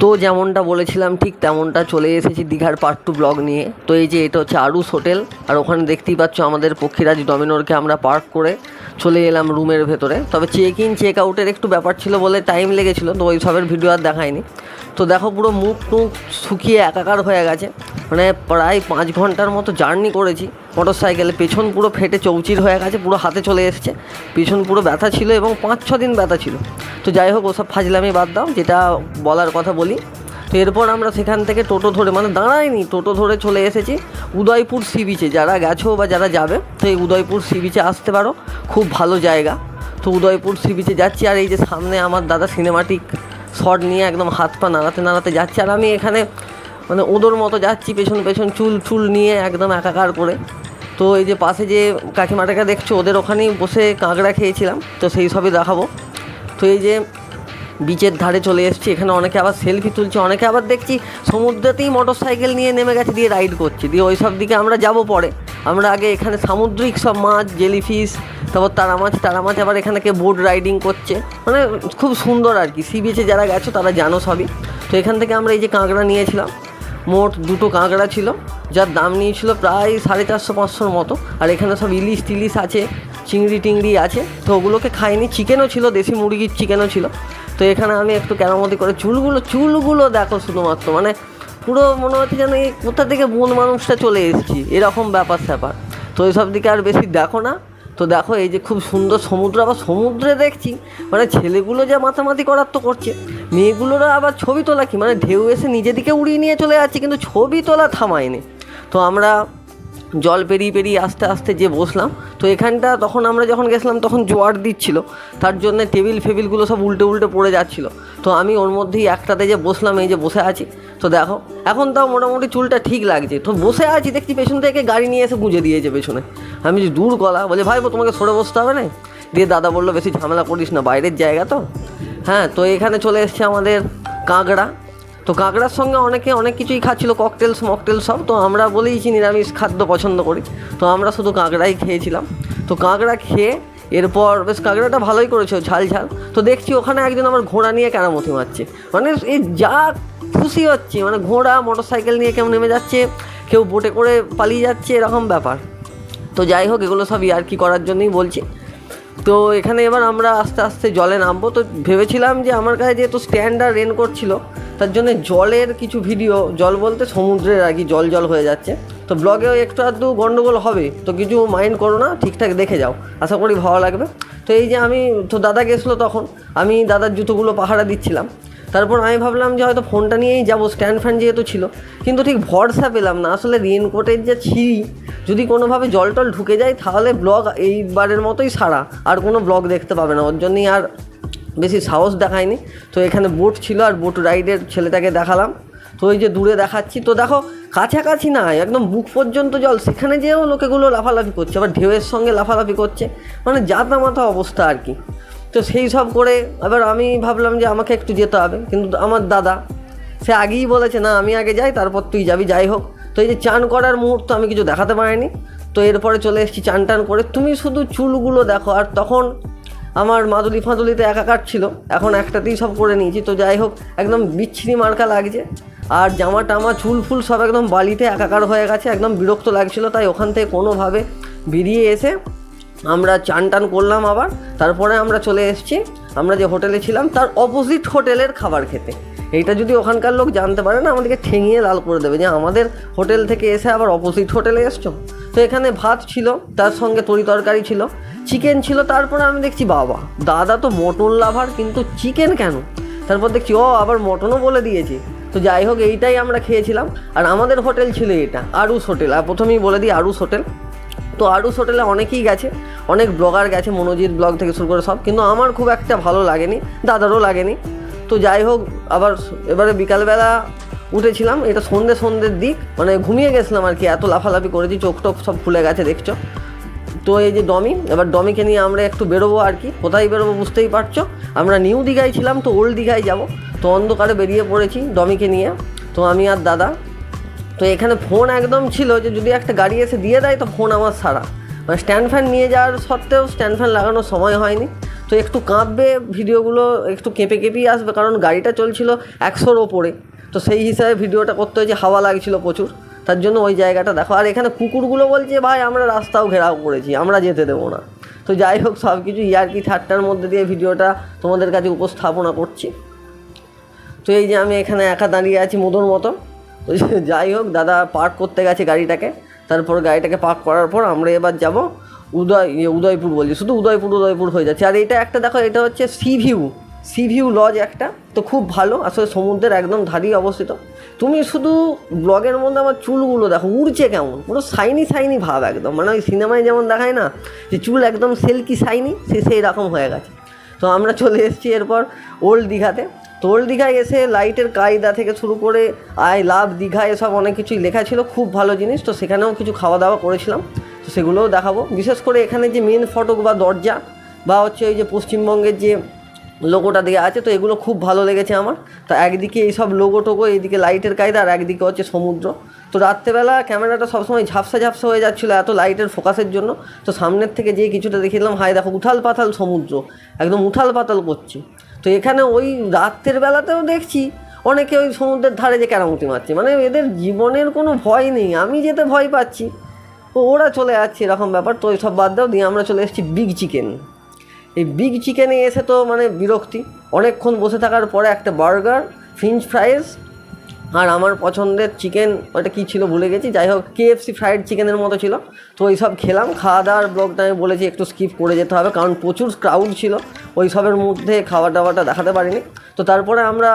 তো যেমনটা বলেছিলাম ঠিক তেমনটা চলে এসেছি দীঘার পার্ট 2 ব্লগ নিয়ে। তো এই যে এটা হচ্ছে আরুস হোটেল, আর ওখানে দেখতেই পাচ্ছ আমাদের পক্ষীরাজ ডমিনোরকে আমরা পার্ক করে চলে এলাম রুমের ভেতরে। তবে চেক ইন চেক আউটের একটু ব্যাপার ছিল বলে টাইম লেগেছিলো, তো ওই সবের ভিডিও আর দেখায়নি। তো দেখো পুরো মুখ টুক শুকিয়ে একাকার হয়ে গেছে, মানে প্রায় 5 ঘন্টার মতো জার্নি করেছি মোটর সাইকেলে। পেছন পুরো ফেটে চৌচির হয়ে গেছে, পুরো হাতে চলে এসছে, পেছন পুরো ব্যথা ছিল এবং 5-6 দিন ব্যথা ছিল। তো যাই হোক ওসব ফাজলামি বাদ দাও, যেটা বলার কথা বলি। তো এরপর আমরা সেখান থেকে টোটো ধরে, মানে দাঁড়াইনি, টোটো ধরে চলে এসেছি উদয়পুর সি বিচে। যারা গেছো বা যারা যাবে তো এই উদয়পুর সি বিচে আসতে পারো, খুব ভালো জায়গা। তো উদয়পুর সি বিচে যাচ্ছি, আর এই যে সামনে আমার দাদা সিনেমাটিক শট নিয়ে একদম হাত পা নাড়াতে নাড়াতে যাচ্ছে, আর আমি এখানে মানে ওদের মতো যাচ্ছি পেছন পেছন চুল চুল নিয়ে একদম একাকার করে। তো এই যে পাশে যে কাকিমাটাকে দেখছো, ওদের ওখানেই বসে কাঁকড়া খেয়েছিলাম, তো সেই সবই দেখাবো। তো এই যে বিচের ধারে চলে এসেছি, এখানে অনেকে আবার সেলফি তুলছে, অনেকে আবার দেখছি সমুদ্রেতেই মোটর সাইকেল নিয়ে নেমে গেছে, দিয়ে রাইড করছে, দিয়ে ওই সব দিকে আমরা যাব পরে। আমরা আগে এখানে সামুদ্রিক সব মাছ, জেলিফিশ, তারপর তারা মাছ আবার এখানে কে বোট রাইডিং করছে, মানে খুব সুন্দর আর কি। সি বিচে যারা গেছো তারা জানো সবই। তো এখান থেকে আমরা এই যে কাঁকড়া নিয়েছিলাম, মোট 2টো কাঁকড়া ছিল, যার দাম নিয়েছিল প্রায় 450-500 মতো। আর এখানে সব ইলিশ টিলিশ আছে, চিংড়ি টিংড়ি আছে, তো ওগুলোকে খাইনি। চিকেনও ছিল, দেশি মুরগির চিকেনও ছিল। তো এখানে আমি একটু কেরামতি করে চুলগুলো দেখো শুধুমাত্র, মানে পুরো মনে হচ্ছে যেন এই কোথা থেকে বন মানুষটা চলে এসেছি, এরকম ব্যাপার স্যাপার। তো এইসব দিকে আর বেশি দেখো না। তো দেখো এই যে খুব সুন্দর সমুদ্র, আবার সমুদ্রে দেখছি মানে ছেলেগুলো যা মাতামাতি করার তো করছে, মেয়েগুলোরা আবার ছবি তোলা কি, মানে ঢেউ এসে নিজের দিকে উড়িয়ে নিয়ে চলে যাচ্ছে, কিন্তু ছবি তোলা থামায়নি। তো আমরা জল পেরিয়ে পেরিয়ে আস্তে আস্তে যে বসলাম, তো এখানটা তখন আমরা যখন গেছিলাম তখন জোয়ার দিচ্ছিল, তার জন্য টেবিল ফেবিলগুলো সব উল্টে উল্টে পড়ে যাচ্ছিলো। তো আমি ওর মধ্যেই একটাতে যে বসলাম, এই যে বসে আছি। তো দেখো এখন তাও মোটামুটি চুলটা ঠিক লাগছে। তো বসে আছি দেখছি পেছন থেকে গাড়ি নিয়ে এসে গুঁজে দিয়েছে পেছনে। আমি যে দূর গলা বলে, ভাই তোমাকে সরে বসতে হবে না। দিয়ে দাদা বললো বেশি ঝামেলা করিস না, বাইরের জায়গা তো। হ্যাঁ, তো এখানে চলে এসছে আমাদের কাঁকড়া। তো কাঁকড়ার সঙ্গে অনেকে অনেক কিছুই খাচ্ছিল, ককটেলস মকটেল সব। তো আমরা বলেইছি নিরামিষ খাদ্য পছন্দ করি, তো আমরা শুধু কাঁকড়াই খেয়েছিলাম। তো কাঁকড়া খেয়ে এরপর বেশ কাঁকড়াটা ভালোই করেছে, ঝাল ঝাল। তো দেখছি ওখানে একজন আবার ঘোড়া নিয়ে কেরামতি মারছে, মানে এই যা খুশি হচ্ছে, মানে ঘোড়া মোটর সাইকেল নিয়ে কেউ নেমে যাচ্ছে, কেউ বোটে করে পালিয়ে যাচ্ছে, এরকম ব্যাপার। তো যাই হোক এগুলো সব ইয়ার্কি করার জন্যই বলছি। তো এখানে এবার আমরা আস্তে আস্তে জলে নামবো। তো ভেবেছিলাম যে আমার কাছে যেহেতু স্ট্যান্ড আর রেনকোট ছিল, তার জন্য জলের কিছু ভিডিও, জল বলতে সমুদ্রের আর কি, জল জল হয়ে যাচ্ছে, তো ব্লগেও একটু আধটু গন্ডগোল হবে, তো কিছু মাইন্ড করো না, ঠিকঠাক দেখে যাও, আশা করি ভালো লাগবে। তো এই যে আমি তো দাদা গেছিলো, তখন আমি দাদার জুতোগুলো পাহারা দিচ্ছিলাম। তারপর আমি ভাবলাম যে হয়তো ফোনটা নিয়েই যাবো, স্ট্যান্ড ফ্যান যেহেতু ছিল, কিন্তু ঠিক ভরসা পেলাম না। আসলে রেনকোটের যে ছিঁড়ি, যদি কোনোভাবে জল টল ঢুকে যায় তাহলে ব্লগ এইবারের মতোই সারা, আর কোনো ব্লগ দেখতে পাবে না। ওর জন্যই আর বেশি সাহস দেখায়নি। তো এখানে বোট ছিল, আর বোট রাইডের ছেলেটাকে দেখালাম। তো ওই যে দূরে দেখাচ্ছি, তো দেখো কাছাকাছি না, একদম বুক পর্যন্ত জল, সেখানে যেও লোকেগুলো লাফালাফি করছে, আবার ঢেউয়ের সঙ্গে লাফালাফি করছে, মানে জাতা মাথা অবস্থা আর কি। তো সেই সব করে এবার আমি ভাবলাম যে আমাকে একটু যেতে হবে, কিন্তু আমার দাদা সে আগেই বলেছে না আমি আগে যাই তারপর তুই যাবি। যাই হোক, তো এই যে চান করার মুহূর্ত আমি কিছু দেখাতে পারিনি। তো এরপরে চলে এসেছি চান টান করে, তুমি শুধু চুলগুলো দেখো। আর তখন আমার মাদুলি ফাদুলিতে একাকার ছিল, এখন একটাতেই সব করে নিয়েছি। তো যাই হোক একদম বিচ্ছিরি মার্কা লাগছে, আর জামা টামা চুল ফুল সব একদম বালিতে একাকার হয়ে গেছে, একদম বিরক্ত লাগছিল। তাই ওখান থেকে কোনোভাবে বেরিয়ে এসে আমরা চান টান করলাম আবার। তারপরে আমরা চলে এসেছি আমরা যে হোটেলে ছিলাম তার অপোজিট হোটেলের খাবার খেতে। এইটা যদি ওখানকার লোক জানতে পারে না, আমাদেরকে ঠেঙিয়ে লাল করে দেবে যে আমাদের হোটেল থেকে এসে আবার অপোজিট হোটেলে এসছো। তো এখানে ভাত ছিল, তার সঙ্গে তরি তরকারি ছিল, চিকেন ছিল। তারপরে আমি দেখছি বাবা দাদা তো মটন লাভার, কিন্তু চিকেন কেন? তারপর দেখছি ও আবার মটনও বলে দিয়েছে। তো যাই হোক এইটাই আমরা খেয়েছিলাম। আর আমাদের হোটেল ছিল এটা আরুস হোটেল। আর প্রথমেই বলে দিই আরুস হোটেল। তো আরুস হোটেলে অনেকেই গেছে, অনেক ব্লগার গেছে, মনোজিৎ ব্লগ থেকে শুরু করে সব, কিন্তু আমার খুব একটা ভালো লাগেনি, দাদারও লাগেনি। তো যাই হোক আবার এবারে বিকালবেলা উঠেছিলাম, এটা সন্ধ্যের দিক, মানে ঘুমিয়ে গেছিলাম আর কি, এত লাফালাফি করেছি, চোখ টোক সব ফুলে গেছে দেখছো। তো এই যে ডমি, এবার ডমিকে নিয়ে আমরা একটু বেরোবো আর কি। কোথায় বেরোবো বুঝতেই পারছো, আমরা নিউ দীঘায় ছিলাম, তো ওল্ড দীঘায় যাব। তো অন্ধকারে বেরিয়ে পড়েছি ডমিকে নিয়ে, তো আমি আর দাদা। তো এখানে ফোন একদম ছিল যে যদি একটা গাড়ি এসে দিয়ে দেয় তো ফোন আমার সারা, মানে স্ট্যান্ড ফ্যান নিয়ে যাওয়ার সত্ত্বেও স্ট্যান্ড ফ্যান লাগানোর সময় হয়নি। তো একটু কাঁপবে, ভিডিওগুলো একটু কেঁপে কেঁপেই আসবে, কারণ গাড়িটা চলছিল 100-র ওপরে। তো সেই হিসাবে ভিডিওটা করতে হয়েছে, হাওয়া লাগছিল প্রচুর, তার জন্য ওই জায়গাটা দেখো। আর এখানে কুকুরগুলো বলছে ভাই আমরা রাস্তাও ঘেরাও করেছি, আমরা যেতে দেবো না। তো যাই হোক, সব কিছু ইয়ার্কি ঠাট্টার মধ্যে দিয়ে ভিডিওটা তোমাদের কাছে উপস্থাপনা করছি। তো এই যে আমি এখানে একা দাঁড়িয়ে আছি মোদর মতো। তো যাই হোক, দাদা পার্ক করতে গেছে গাড়িটাকে, তারপর গাড়িটাকে পার্ক করার পর আমরা এবার যাব উদয়পুর বলছি, শুধু উদয়পুর হয়ে যাচ্ছে। আর এটা একটা দেখো, এটা হচ্ছে সি ভিউ লজ একটা, তো খুব ভালো, আসলে সমুদ্রের একদম ধারেই অবস্থিত। তুমি শুধু ব্লগের মধ্যে আমার চুলগুলো দেখো উড়ছে কেমন, পুরো শাইনি ভাব একদম, মানে ওই সিনেমায় যেমন দেখায় না যে চুল একদম সিল্কি শাইনি, সেই রকম হয়ে গেছে। তো আমরা চলে এসেছি এরপর ওল্ড দীঘাতে। তো ওল্ড দীঘায় এসে লাইটের কায়দা থেকে শুরু করে আই লাভ দীঘা এসব অনেক কিছুই লেখা ছিল, খুব ভালো জিনিস। তো সেখানেও কিছু খাওয়া দাওয়া করেছিলাম, তো সেগুলোও দেখাবো। বিশেষ করে এখানে যে মেন ফটক বা দরজা বা হচ্ছে ওই যে পশ্চিমবঙ্গের যে লোগোটা দেওয়া আছে, তো এগুলো খুব ভালো লেগেছে আমার। তো একদিকে এইসব লোগো টোগো, এইদিকে লাইটের কায়দা, আর একদিকে হচ্ছে সমুদ্র। তো রাত্রেবেলা ক্যামেরাটা সবসময় ঝাপসা হয়ে যাচ্ছিলো এত লাইটের ফোকাসের জন্য। তো সামনের থেকে যে কিছুটা দেখিলাম, হাই দেখো উথাল পাথাল সমুদ্র, একদম উথাল পাতাল করছে। তো এখানে ওই রাত্রের বেলাতেও দেখছি অনেকে ওই সমুদ্রের ধারে যে কেরামতি মারছে, মানে এদের জীবনের কোনো ভয় নেই, আমি যেতে ভয় পাচ্ছি ওরা চলে যাচ্ছে, এরকম ব্যাপার। তো সব বাদ দাও, দিয়ে আমরা চলে এসেছি বিগ চিকেন। এই বিগ চিকেনে এসে তো মানে বিরক্তি, অনেকক্ষণ বসে থাকার পরে একটা বার্গার, ফ্রেঞ্চ ফ্রাইস, আর আমার পছন্দের চিকেন, ওটা কী ছিল ভুলে গেছি, যাই হোক KFC ফ্রাইড চিকেনের মতো ছিল। তো ওই সব খেলাম। খাওয়া দাওয়ার ব্লগটা আমি বলেছি একটু স্কিপ করে যেতে হবে, কারণ প্রচুর ক্রাউড ছিল, ওই সবের মধ্যে খাওয়া দাওয়াটা দেখাতে পারিনি। তো তারপরে আমরা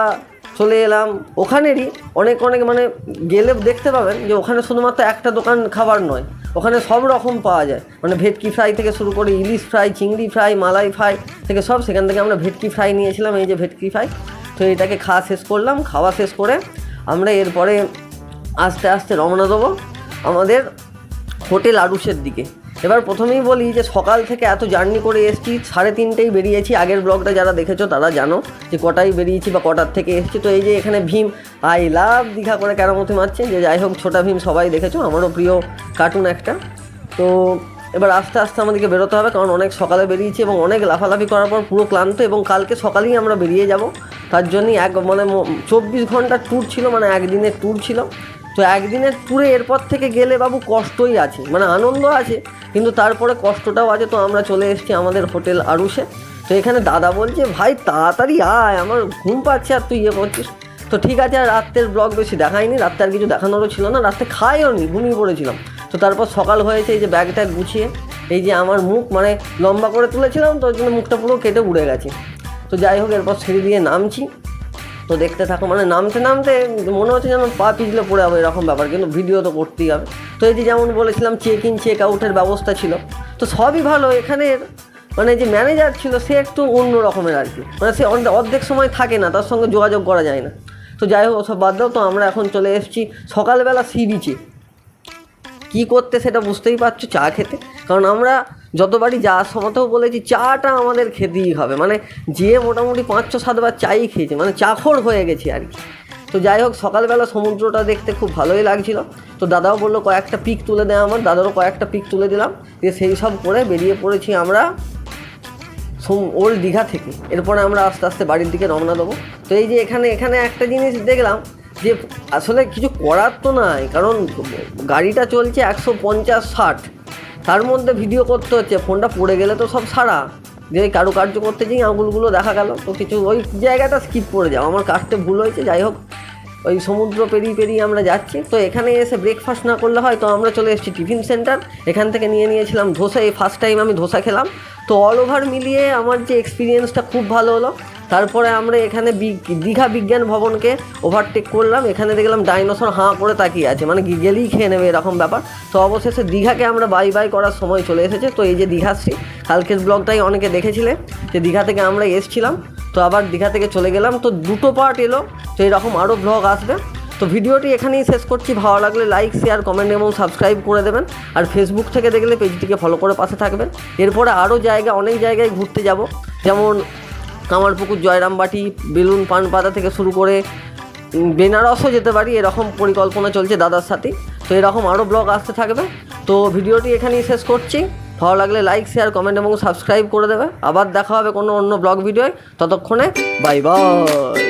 চলে এলাম ওখানেরই অনেক মানে গেলে দেখতে পাবেন যে ওখানে শুধুমাত্র একটা দোকান খাবার নয়, ওখানে সব রকম পাওয়া যায়, মানে ভেটকি ফ্রাই থেকে শুরু করে ইলিশ ফ্রাই, চিংড়ি ফ্রাই, মালাই ফ্রাই থেকে সব। সেখান থেকে আমরা ভেটকি ফ্রাই নিয়েছিলাম, এই যে ভেটকি ফ্রাই। তো এটাকে খাওয়া শেষ করে আমরা এরপরে আস্তে আস্তে রওনা দেবো আমাদের হোটেল আরুষের দিকে। এবার প্রথমেই বলি যে সকাল থেকে এত জার্নি করে এসেছি, 3:30 বেরিয়েছি। আগের ব্লগটা যারা দেখেছো তারা জানো যে কটায় বেরিয়েছি বা কটার থেকে এসেছি। তো এই যে এখানে ভীম আই লাভ দীঘা করে কেরামতি মারছে, যে যাই হোক ছোটা ভীম সবাই দেখেছো, আমারও প্রিয় কার্টুন একটা। তো এবার আস্তে আস্তে আমাদেরকে বেরোতে হবে, কারণ অনেক সকালে বেরিয়েছি এবং অনেক লাফালাফি করার পর পুরো ক্লান্ত, এবং কালকে সকালেই আমরা বেরিয়ে যাব। তার জন্যই 24 ঘন্টার ট্যুর ছিল, মানে একদিনের ট্যুর ছিল। তো একদিনের ট্যুরে এরপর থেকে গেলে বাবু কষ্টই আছে, মানে আনন্দ আছে কিন্তু তারপরে কষ্টটাও আছে। তো আমরা চলে এসেছি আমাদের হোটেল আরুষে। তো এখানে দাদা বলছে ভাই তাড়াতাড়ি আয়, আমার ঘুম পাচ্ছে আর তুই ইয়ে করছিস। তো ঠিক আছে, আর রাত্রের ব্লগ বেশি দেখাইনি, রাত্রে আর কিছু দেখানোরও ছিল না, রাত্রে খাইও নি, ঘুমিয়ে পড়েছিলাম। তো তারপর সকাল হয়েছে, এই যে ব্যাগ ট্যাগ গুছিয়ে, এই যে আমার মুখ মানে লম্বা করে তুলেছিলাম, তো ওই জন্য মুখটা পুরো কেটে উড়ে গেছে। তো যাই হোক, এরপর সিঁড়ি দিয়ে নামছি। তো দেখতে থাকো, মানে নামতে মনে হচ্ছে যেন পা পিছলে পড়ে যাবে এরকম ব্যাপার, কিন্তু ভিডিও তো করতেই হবে। তো এই যে যেমন বলেছিলাম চেক ইন চেক আউটের ব্যবস্থা ছিল, তো সবই ভালো। এখানের মানে যে ম্যানেজার ছিল সে একটু অন্য রকমের আর কি, মানে সে অর্ধেক সময় থাকে না, তার সঙ্গে যোগাযোগ করা যায় না। তো যাই হোক সব বাদ দাও। তো আমরা এখন চলে এসেছি সকালবেলা সি বিচে। কী করতে সেটা বুঝতেই পারছো, চা খেতে। কারণ আমরা যতবারই যাওয়ার সময়তেও বলেছি চাটা আমাদের খেতেই হবে, মানে যে মোটামুটি 5-7 বার চাই খেয়েছে, মানে চাখর হয়ে গেছে আর কি। তো যাই হোক সকালবেলা সমুদ্রটা দেখতে খুব ভালোই লাগছিল। তো দাদাও বললো কয়েকটা পিক তুলে দেয়, আমার দাদারও কয়েকটা পিক তুলে দিলাম, দিয়ে সেই সব করে বেরিয়ে পড়েছি আমরা ওল্ড দীঘা থেকে। এরপরে আমরা আস্তে আস্তে বাড়ির দিকে রওনা দেবো। তো এই যে এখানে একটা জিনিস দেখলাম যে আসলে কিছু করার তো নাই, কারণ গাড়িটা চলছে 150-60, তার মধ্যে ভিডিও করতে হচ্ছে, ফোনটা পড়ে গেলে তো সব সারা, যে কারুকার্য করতে যেই আঙুলগুলো দেখা গেল, তো কিছু ওই জায়গাটা স্কিপ করে যাও, আমার কাটতে ভুল হয়েছে। যাই হোক ওই সমুদ্র পেরিয়ে আমরা যাচ্ছি। তো এখানে এসে ব্রেকফাস্ট না করলে হয়, তো আমরা চলে এসেছি টিফিন সেন্টার। এখান থেকে নিয়েছিলাম ধোসা, এই ফার্স্ট টাইম আমি ধোসা খেলাম। তো অল ওভার মিলিয়ে আমার যে এক্সপিরিয়েন্সটা খুব ভালো হলো। তারপরে আমরা এখানে দীঘা বিজ্ঞান ভবনকে ওভারটেক করলাম। এখানে দেখলাম ডাইনোসর হাঁ করে তাকিয়ে আছে, মানে গেলেই খেয়ে নেবে এরকম ব্যাপার। তো অবশেষে দীঘাকে আমরা বাই করার সময় চলে এসেছে। তো এই যে দীঘাশ্রী, কালকের ব্লগটাই অনেকে দেখেছিলে যে দীঘা থেকে আমরা এসেছিলাম, তো আবার দীঘা থেকে চলে গেলাম। তো 2টো পার্ট এলো, তো এরকম আরও ব্লগ আসবে। তো ভিডিওটি এখানেই শেষ করছি। ভালো লাগলে লাইক, শেয়ার, কমেন্ট এবং সাবস্ক্রাইব করে দেবেন। আর ফেসবুক থেকে দেখলে পেজটিকে ফলো করে পাশে থাকবেন। এরপরে আরও অনেক জায়গায় ঘুরতে যাব, যেমন কামারপুকুর, জয়রামবাটি, বেলুন পানপাতা থেকে শুরু করে বেনারসও যেতে পারি, এরকম পরিকল্পনা চলছে দাদার সাথে। তো এরকম আরও ব্লগ আসতে থাকবে। তো ভিডিওটি এখানেই শেষ করছি। ভালো লাগলে লাইক, শেয়ার, কমেন্ট এবং সাবস্ক্রাইব করে দেবে। আবার দেখা হবে কোনো অন্য ব্লগ ভিডিওয়। ততক্ষণে বাই বাই।